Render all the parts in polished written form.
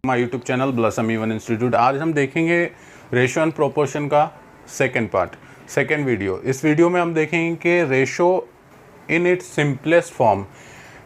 My YouTube channel blossom even institute. आज हम देखेंगे रेशो एंड प्रोपोर्शन का सेकेंड वीडियो। इस वीडियो में हम देखेंगे कि ratio in its simplest form,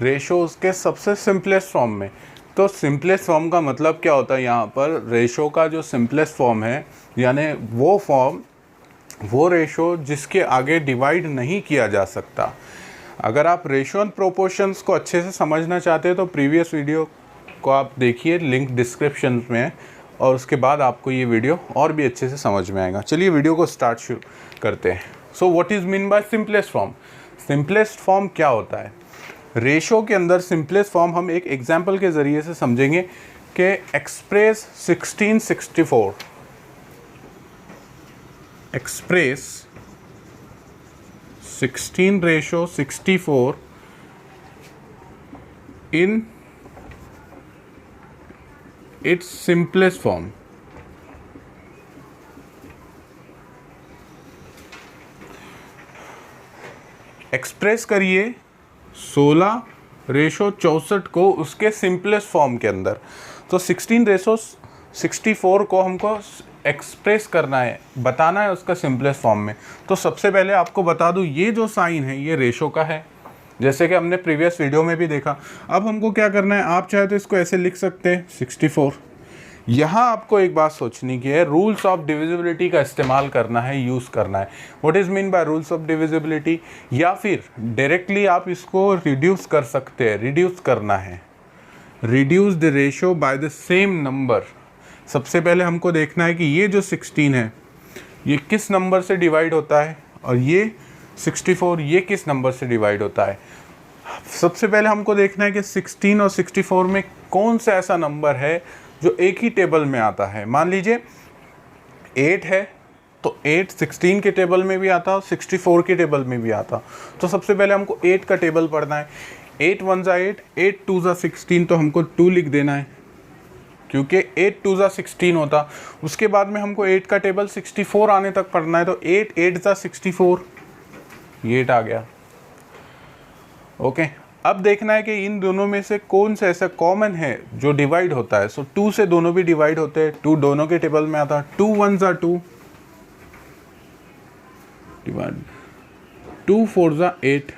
ratio उसके सबसे सिंपलेस्ट फॉर्म में। तो सिंपलेस्ट फॉर्म का मतलब क्या होता है? यहाँ पर रेशो का जो सिंपलेस्ट फॉर्म है, यानी वो फॉर्म, वो रेशो जिसके आगे डिवाइड नहीं किया जा सकता। अगर आप रेशो एंड प्रोपोर्शंस को अच्छे से समझना चाहते हैं तो प्रीवियस वीडियो को आप देखिए, लिंक डिस्क्रिप्शन में है, और उसके बाद आपको ये वीडियो और भी अच्छे से समझ में आएगा। चलिए वीडियो को स्टार्ट शुरू करते हैं। So what is mean by simplest form? Simplest form क्या होता है? रेशो के अंदर सिंपलेस्ट फॉर्म हम एक एग्जाम्पल के ज़रिए से समझेंगे कि express 1664, express 16:64 in its simplest form। Express करिए 16:64 को उसके सिंपलेस्ट फॉर्म के अंदर। तो 16:64 को हमको एक्सप्रेस करना है, बताना है उसका सिंपलेस्ट फॉर्म में। तो सबसे पहले आपको बता दूं, ये जो साइन है ये रेशो का है, जैसे कि हमने प्रीवियस वीडियो में भी देखा। अब हमको क्या करना है, आप चाहे तो इसको ऐसे लिख सकते हैं 64। यहाँ आपको एक बात सोचनी की है, रूल्स ऑफ डिविजिबिलिटी का इस्तेमाल करना है, यूज़ करना है। What is mean by rules of divisibility? या फिर डायरेक्टली आप इसको रिड्यूस कर सकते हैं। रिड्यूस करना है, reduce the ratio by the same number. सबसे पहले हमको देखना है कि ये जो 16 है ये किस नंबर से डिवाइड होता है, और ये 64 ये किस नंबर से डिवाइड होता है। सबसे पहले हमको देखना है कि 16 और 64 में कौन सा ऐसा नंबर है जो एक ही टेबल में आता है। मान लीजिए 8 है, तो 8 16 के टेबल में भी आता, 64 के टेबल में भी आता। तो सबसे पहले हमको 8 का टेबल पढ़ना है। 8 1 ज़ा 8, 8 2 ज़ा 16, तो हमको 2 लिख देना है, क्योंकि 8 2 ज़ा 16 होता। उसके बाद में हमको 8 का टेबल 64 आने तक पढ़ना है, तो 8 8 ज़ा 64, ये 8 आ गया। ओके, अब देखना है कि इन दोनों में से कौन सा ऐसा कॉमन है जो डिवाइड होता है। सो 2 से दोनों भी डिवाइड होते हैं, 2 दोनों के टेबल में आता है। 2 1 ज़ा 2 डिवाइड, 2 4 ज़ा 8।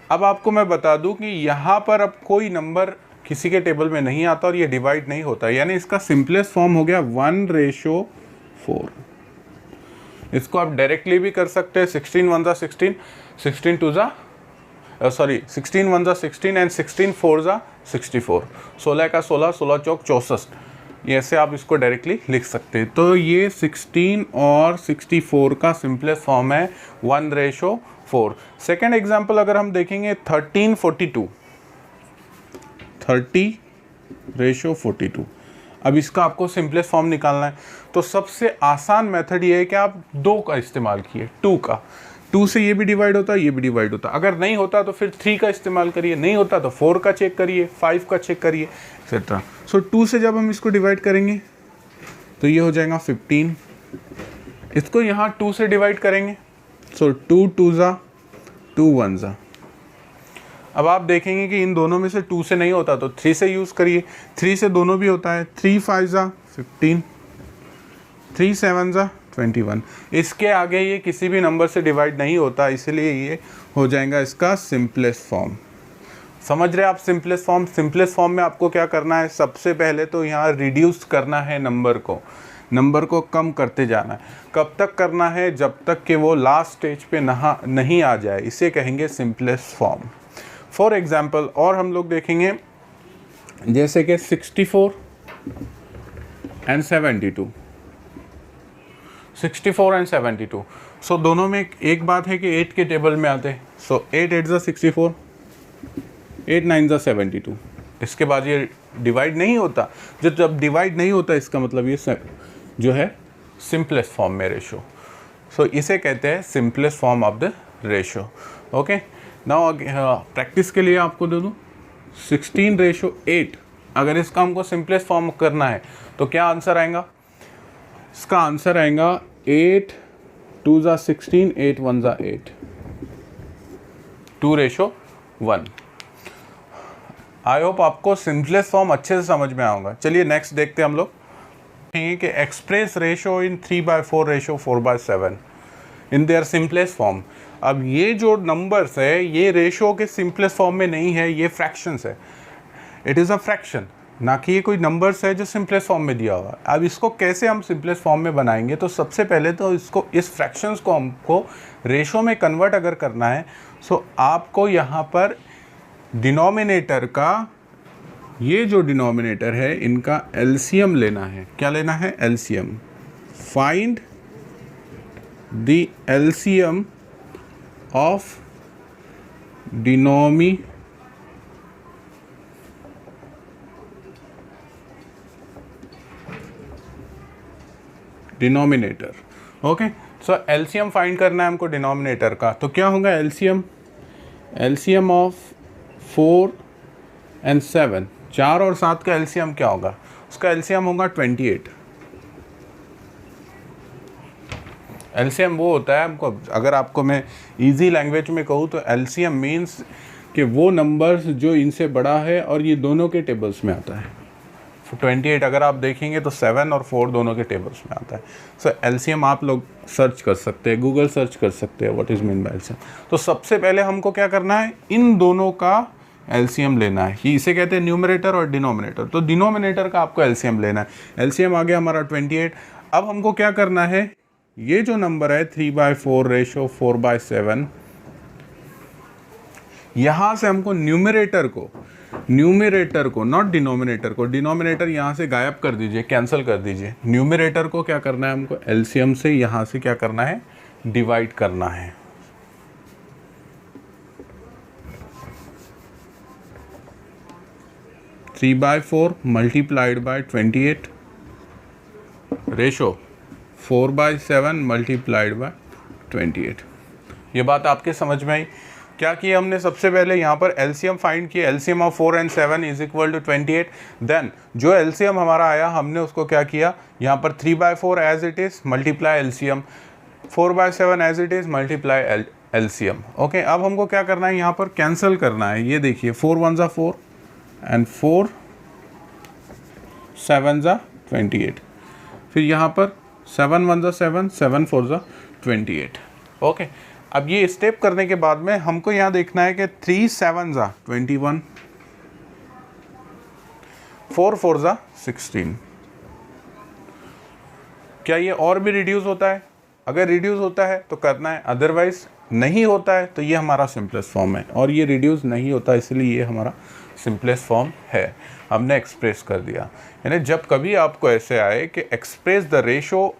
अब आपको मैं बता दूं कि यहाँ पर अब कोई नंबर किसी के टेबल में नहीं आता और ये डिवाइड नहीं होता, यानी इसका सिंपलेस्ट फॉर्म हो गया 1:4। इसको आप डायरेक्टली भी कर सकते हैं, 16 1 ज़ा 16, 16 2 ज़ा 16 1 ज़ा 16 एंड 16 4 ज़ा 64, 16 का 16, 16 चौक 64, ये ऐसे आप इसको डायरेक्टली लिख सकते हैं। तो ये 16 और 64 का सिंपलेस्ट फॉर्म है 1:4। सेकेंड एग्जाम्पल अगर हम देखेंगे 13:42, 30:42। अब इसका आपको सिंपलेस्ट फॉर्म निकालना है, तो सबसे आसान मेथड ये है कि आप 2 का इस्तेमाल किए, 2 का। 2 से ये भी डिवाइड होता है, ये भी डिवाइड होता है। अगर नहीं होता तो फिर 3 का इस्तेमाल करिए, नहीं होता तो 4 का चेक करिए, 5 का चेक करिए, एक्सेट्रा। सो 2 से जब हम इसको डिवाइड करेंगे तो ये हो जाएगा 15। इसको यहाँ 2 से डिवाइड करेंगे, सो 2 2 ज़ा 2 1 ज़ा। अब आप देखेंगे कि इन दोनों में से 2 से नहीं होता तो 3 से यूज़ करिए, 3 से दोनों भी होता है। 3 5 ज़ा 15, 3 7 ज़ा 21। इसके आगे ये किसी भी नंबर से डिवाइड नहीं होता, इसलिए ये हो जाएगा इसका सिंपलेस्ट फॉर्म। समझ रहे आप? सिंपलेस्ट फॉर्म, सिंपलेस्ट फॉर्म में आपको क्या करना है, सबसे पहले तो यहाँ रिड्यूस करना है नंबर को कम करते जाना है। कब तक करना है? जब तक कि वो लास्ट स्टेज पे नहीं आ जाए, इसे कहेंगे सिंपलेस्ट फॉर्म। फॉर एग्जाम्पल और हम लोग देखेंगे, जैसे कि 64 एंड 72, 64 एंड 72। सो दोनों में एक बात है कि 8 के टेबल में आते हैं। सो 8 8 ज़ा 64, 8 9 ज़ा 72। इसके बाद ये डिवाइड नहीं होता। जब डिवाइड नहीं होता इसका मतलब ये जो है सिंपलेस्ट फॉर्म में रेशो। सो इसे कहते हैं simplest form of the ratio. Okay, now practice के लिए आपको दे दूँ 16:8। अगर इसका हमको सिंपलेस्ट फॉर्म करना है तो क्या आंसर आएगा? इसका आंसर आएगा 8 2 ज़ा 16, 8 1 ज़ा 8, 2:1। आई होप आपको सिंपलेस्ट फॉर्म अच्छे से समझ में आऊँगा। चलिए नेक्स्ट देखते हैं हम लोग कि express ratio in 3/4 ratio 4/7 in their simplest form. अब ये जो नंबर्स है ये रेशो के सिंपलेस्ट फॉर्म में नहीं है, ये फ्रैक्शंस है। इट इज़ अ फ्रैक्शन, ना कि ये कोई नंबर्स है जो सिंपलेस्ट फॉर्म में दिया हुआ। अब इसको कैसे हम सिंपलेस्ट फॉर्म में बनाएंगे, तो सबसे पहले तो इसको इस फ्रैक्शंस को हमको रेशो में कन्वर्ट अगर करना है, सो आपको यहाँ पर डिनोमिनेटर का, ये जो डिनोमिनेटर है इनका एलसीएम लेना है। क्या लेना है? LCM. Find the LCM of denominator. Okay, so LCM find करना है हमको डिनोमिनेटर का। तो क्या होगा एलसीएम ऑफ 4 and 7, 4 और 7 का एलसीएम क्या होगा? उसका एलसीएम होगा 28। एलसीएम वो होता है, हमको अगर आपको मैं इजी लैंग्वेज में कहूँ तो एलसीएम मीन्स कि वो नंबर्स जो इनसे बड़ा है और ये दोनों के टेबल्स में आता है। 28 अगर आप देखेंगे तो 7 और 4 दोनों के टेबल्स में आता है। सो एलसीएम आप लोग सर्च कर सकते हैं, गूगल सर्च कर सकते हैं what is mean by LCM. तो सबसे पहले हमको क्या करना है, इन दोनों का एलसीएम लेना है। ये इसे कहते हैं न्यूमरेटर और डिनोमिनेटर। तो डिनोमिनेटर का आपको एलसीएम लेना है। एलसीएम आ गया हमारा 28। अब हमको क्या करना है, ये जो नंबर है 3/4 रेशो 4/7, यहाँ से हमको न्यूमरेटर को नॉट डिनोमिनेटर को, डिनोमिनेटर यहाँ से गायब कर दीजिए, कैंसिल कर दीजिए। न्यूमरेटर को क्या करना है हमको, एलसीएम से यहाँ से क्या करना है, डिवाइड करना है। Three by 4 multiplied by 28 ratio 4/7 multiplied by 28। ये बात आपके समझ में आई? क्या किया हमने, सबसे पहले यहाँ पर एलसीएम फाइंड किया। LCM of 4 and 7 is equal to 28। Then जो एलसीएम हमारा आया हमने उसको क्या किया, यहाँ पर 3/4 as it is multiply LCM, 4/7 as it is multiply LCM. Okay, अब हमको क्या करना है, यहाँ पर कैंसिल करना है। ये देखिए 4 1 ज़ा 4 एंड 4 7 ज़ा 28। फिर यहाँ पर 7 1 ज़ा 7, 7 4 ज़ा 28। ओके, अब ये स्टेप करने के बाद में हमको यहाँ देखना है कि 3 7 ज़ा 21, 4 4 ज़ा 16। क्या ये और भी रिड्यूस होता है? अगर रिड्यूस होता है तो करना है, अदरवाइज नहीं होता है तो ये हमारा सिंपलेस्ट फॉर्म है। और ये रिड्यूस नहीं होता इसलिए ये हमारा सिंपलेस्ट फॉर्म है, हमने एक्सप्रेस कर दिया। यानी जब कभी आपको ऐसे आए कि एक्सप्रेस द रेशो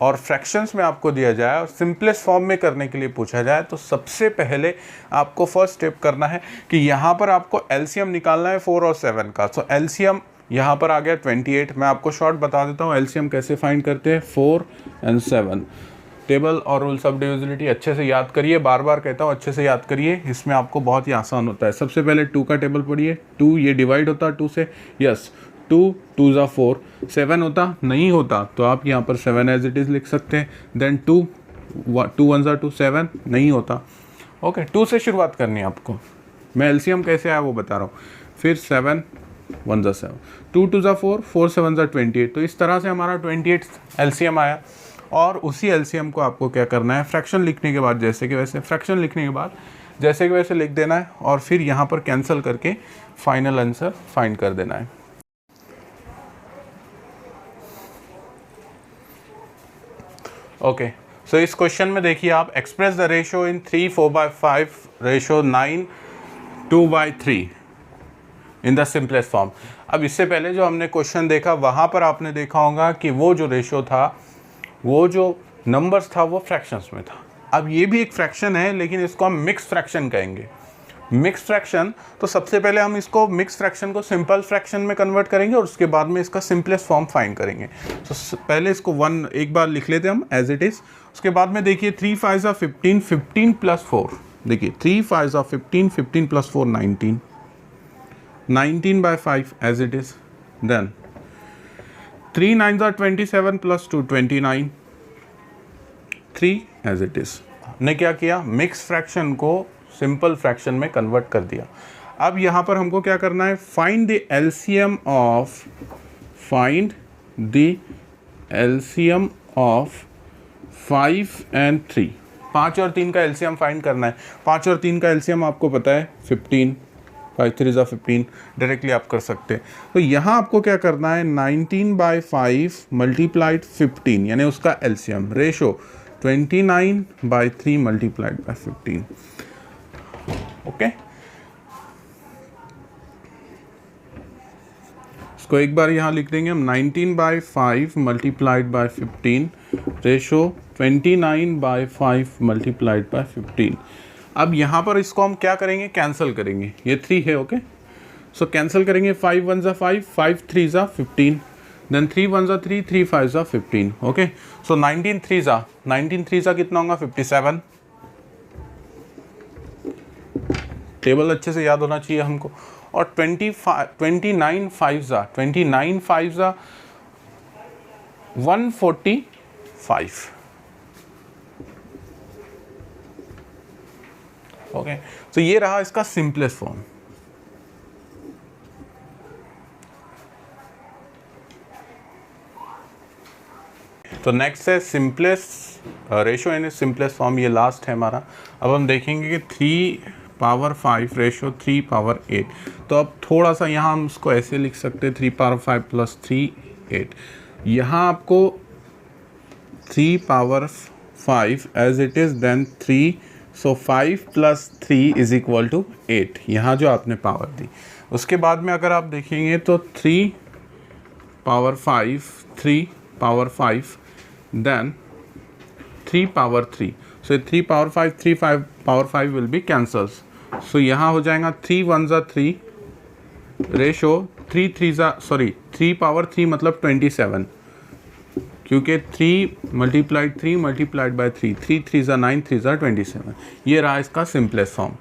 और फ्रैक्शंस में आपको दिया जाए और सिंपलेस्ट फॉर्म में करने के लिए पूछा जाए, तो सबसे पहले आपको फर्स्ट स्टेप करना है कि यहाँ पर आपको एलसीएम निकालना है 4 और 7 का। सो एलसीएम यहाँ पर आ गया 28। मैं आपको शॉर्ट बता देता हूँ एलसीएम कैसे फाइंड करते हैं, 4 and 7। टेबल और रूल्स ऑफ डिविजिबिलिटी अच्छे से याद करिए, बार बार कहता हूँ अच्छे से याद करिए, इसमें आपको बहुत ही आसान होता है। सबसे पहले 2 का टेबल पढ़िए। 2 ये डिवाइड होता है 2 से, यस 2 2 ज़ा 4। 7 होता नहीं होता तो आप यहाँ पर 7 एज इट इज़ लिख सकते हैं। देन 2 1 ज़ा 2, 7 नहीं होता। ओके, 2 से शुरुआत करनी है आपको। मैं एलसीएम कैसे आया वो बता रहा हूँ। फिर 7 1 ज़ा 7, 2 2 ज़ा 4, 4 7 ज़ा 28। तो इस तरह से हमारा 28 एलसीएम आया। और उसी एलसीएम को आपको क्या करना है, फ्रैक्शन लिखने के बाद जैसे कि वैसे, फ्रैक्शन लिखने के बाद जैसे कि वैसे लिख देना है और फिर यहाँ पर कैंसिल करके फाइनल आंसर फाइंड कर देना है। ओके, सो इस क्वेश्चन में देखिए आप, express the ratio in 3 4/5 ratio 9 2/3 in the simplest form. अब इससे पहले जो हमने क्वेश्चन देखा वहाँ पर आपने देखा होगा कि वो जो रेशो था, वो जो नंबर्स था वो फ्रैक्शंस में था। अब ये भी एक फ्रैक्शन है लेकिन इसको हम मिक्स फ्रैक्शन कहेंगे। मिक्स फ्रैक्शन, तो सबसे पहले हम इसको मिक्स फ्रैक्शन को सिंपल फ्रैक्शन में कन्वर्ट करेंगे और उसके बाद में इसका सिंपलेस्ट फॉर्म फाइंड करेंगे। तो पहले इसको 1 एक बार लिख लेते हैं हम एज इट इज़। उसके बाद में देखिए 3 5 ज़ा 15, 15 + 4, देखिए 3 5 ज़ा 15, 15 + 4 19, 19/5 एज इट इज़। देन 3 9 ज़ा 27 + 2 29, 3 एज इट इज़। हमने क्या किया, मिक्स फ्रैक्शन को सिंपल फ्रैक्शन में कन्वर्ट कर दिया। अब यहाँ पर हमको क्या करना है, find the LCM of 5 and 3। 5 और 3 का एलसीएम फाइंड करना है। 5 और 3 का एलसीएम आपको पता है 15, 5 3 ज़ा 15, डायरेक्टली आप कर सकते हैं। तो यहाँ आपको क्या करना है, 19/5 मल्टीप्लाइड 15 यानी उसका LCM, ratio 29/3 multiplied by 15। Okay, इसको एक बार यहाँ लिख देंगे हम, 19/5 multiplied by 15 ratio 29/5 multiplied by 15। अब यहाँ पर इसको हम क्या करेंगे, कैंसिल करेंगे, ये 3 है। ओके, सो कैंसिल करेंगे, 5 1 ज़ा 5, 5 3 ज़ा 15, देन 3 1 ज़ा 3, 3 5 ज़ा 15। ओके, सो 19 3 ज़ा कितना होगा, 57। टेबल अच्छे से याद होना चाहिए हमको। और 29 5 ज़ा 145। ओके, तो ये रहा इसका सिंपलेस्ट फॉर्म। तो नेक्स्ट है simplest ratio in simplest form, ये लास्ट है हमारा। अब हम देखेंगे कि 3/5 रेशो 3/8। तो अब थोड़ा सा यहाँ हम उसको ऐसे लिख सकते हैं, 3/5 + 3 8। यहाँ आपको 3/5 as it is, then 3, so 5 + 3 = 8, यहाँ जो आपने पावर दी। उसके बाद में अगर आप देखेंगे तो 3/5 then 3/3, so 3/5 3/5 will be cancels, so यहाँ हो जाएगा 3 1 ज़ा 3 रेशो 3 3 ज़ा 3/3 मतलब 27, क्योंकि 3 × 3 × 3 3 3 ज़ा 9, 3 ज़ा 27। ये रहा इसका सिंपलेस्ट फॉर्म।